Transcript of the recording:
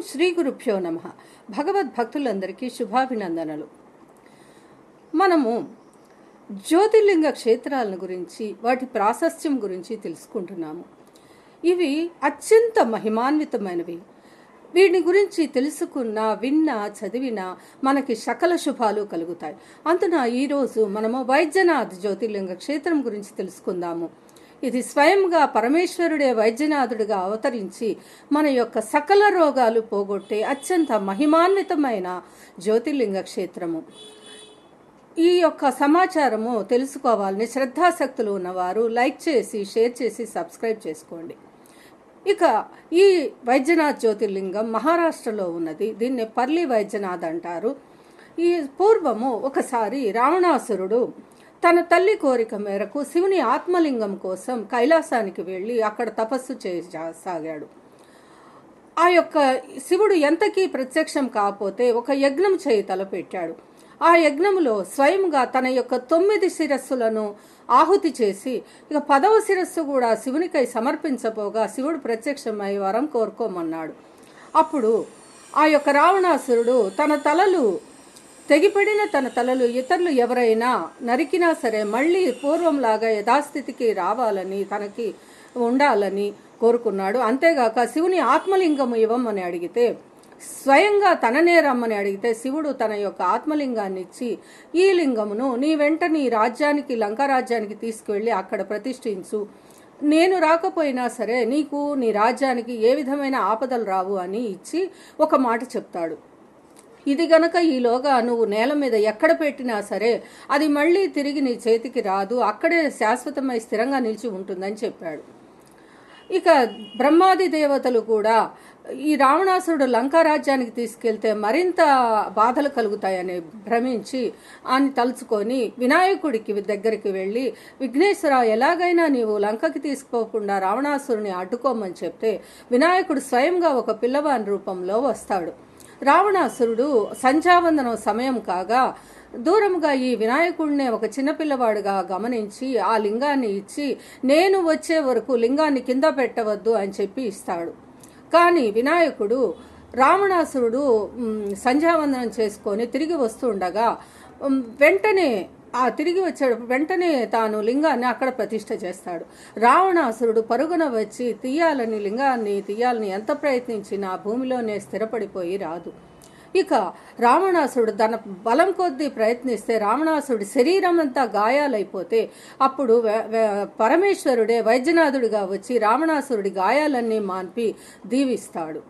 శ్రీ గురుభ్యో నమః. భగవద్భక్తులందరికీ శుభాభినందనలు. మనము జ్యోతిర్లింగ క్షేత్రాలను గురించి, వాటి ప్రాశస్త్యం గురించి తెలుసుకుంటున్నాము. ఇవి అత్యంత మహిమాన్వితమైనవి. వీటిని గురించి తెలుసుకున్నా, విన్నా, చదివినా మనకి సకల శుభాలు కలుగుతాయి. అందున ఈరోజు మనము వైద్యనాథ్ జ్యోతిర్లింగ క్షేత్రం గురించి తెలుసుకుందాము. ఇది స్వయంగా పరమేశ్వరుడే వైద్యనాథుడిగా అవతరించి మన యొక్క సకల రోగాలు పోగొట్టే అత్యంత మహిమాన్వితమైన జ్యోతిర్లింగ క్షేత్రము. ఈ యొక్క సమాచారము తెలుసుకోవాలని శ్రద్ధాశక్తులు ఉన్నవారు లైక్ చేసి, షేర్ చేసి, సబ్స్క్రైబ్ చేసుకోండి. ఇక ఈ వైద్యనాథ్ జ్యోతిర్లింగం మహారాష్ట్రలో ఉన్నది. దీన్ని పర్లి వైద్యనాథ్ అంటారు. ఈ పూర్వము ఒకసారి రావణాసురుడు తన తల్లి కోరిక మేరకు శివుని ఆత్మలింగం కోసం కైలాసానికి వెళ్ళి అక్కడ తపస్సు చేయసాగాడు. ఆ యొక్క శివుడు ఎంతకీ ప్రత్యక్షం కాకపోతే ఒక యజ్ఞం చేయి తలపెట్టాడు. ఆ యజ్ఞములో స్వయంగా తన యొక్క 9 శిరస్సులను ఆహుతి చేసి ఇక 10వ శిరస్సు కూడా శివునికై సమర్పించబోగా శివుడు ప్రత్యక్షమై వరం కోరుకోమన్నాడు. అప్పుడు ఆ యొక్క రావణాసురుడు తెగిపడిన తన తలలు ఇతరులు ఎవరైనా నరికినా సరే మళ్ళీ పూర్వంలాగా యథాస్థితికి రావాలని, తనకి ఉండాలని కోరుకున్నాడు. అంతేగాక శివుని ఆత్మలింగము ఇవ్వమని అడిగితే, స్వయంగా తననే రమ్మని అడిగితే శివుడు తన యొక్క ఆత్మలింగాన్ని ఇచ్చి, ఈ లింగమును నీ వెంట నీ రాజ్యానికి, లంకా రాజ్యానికి తీసుకువెళ్ళి అక్కడ ప్రతిష్ఠించు. నేను రాకపోయినా సరే నీకు, నీ రాజ్యానికి ఏ విధమైన ఆపదలు రావు అని ఇచ్చి ఒక మాట చెప్తాడు. ఇది గనక ఈలోగా నువ్వు నేల మీద ఎక్కడ పెట్టినా సరే అది మళ్ళీ తిరిగి నీ చేతికి రాదు, అక్కడే శాశ్వతమై స్థిరంగా నిలిచి ఉంటుందని చెప్పాడు. ఇక బ్రహ్మాది దేవతలు కూడా ఈ రావణాసురుడు లంకా రాజ్యానికి తీసుకెళ్తే మరింత బాధలు కలుగుతాయని భ్రమించి అని తలుచుకొని వినాయకుడికి దగ్గరికి వెళ్ళి, విఘ్నేశ్వర, ఎలాగైనా నీవు లంకకి తీసుకుపోకుండా రావణాసురుని అడ్డుకోమని చెప్తే వినాయకుడు స్వయంగా ఒక పిల్లవాని రూపంలో వస్తాడు. రావణాసురుడు సంధ్యావందనం సమయం కాగా దూరంగా ఈ వినాయకుడినే ఒక చిన్నపిల్లవాడుగా గమనించి ఆ లింగాన్ని ఇచ్చి, నేను వచ్చే వరకు లింగాన్ని కింద పెట్టవద్దు అని చెప్పి ఇస్తాడు. కానీ వినాయకుడు రావణాసురుడు సంధ్యావందనం చేసుకొని తిరిగి వస్తుండగా వెంటనే తిరిగి వచ్చాడు. వెంటనే తాను లింగాన్ని అక్కడ ప్రతిష్ఠ చేస్తాడు. రావణాసురుడు పరుగున వచ్చి లింగాన్ని తీయాలని ఎంత ప్రయత్నించినా భూమిలోనే స్థిరపడిపోయి రాదు. ఇక రావణాసురుడు తన బలం కొద్దీ ప్రయత్నిస్తే రావణాసురుడి శరీరం అంతా గాయాలైపోతే అప్పుడు పరమేశ్వరుడే వైద్యనాథుడిగా వచ్చి రావణాసురుడి గాయాలన్నీ మాన్పి దీవిస్తాడు.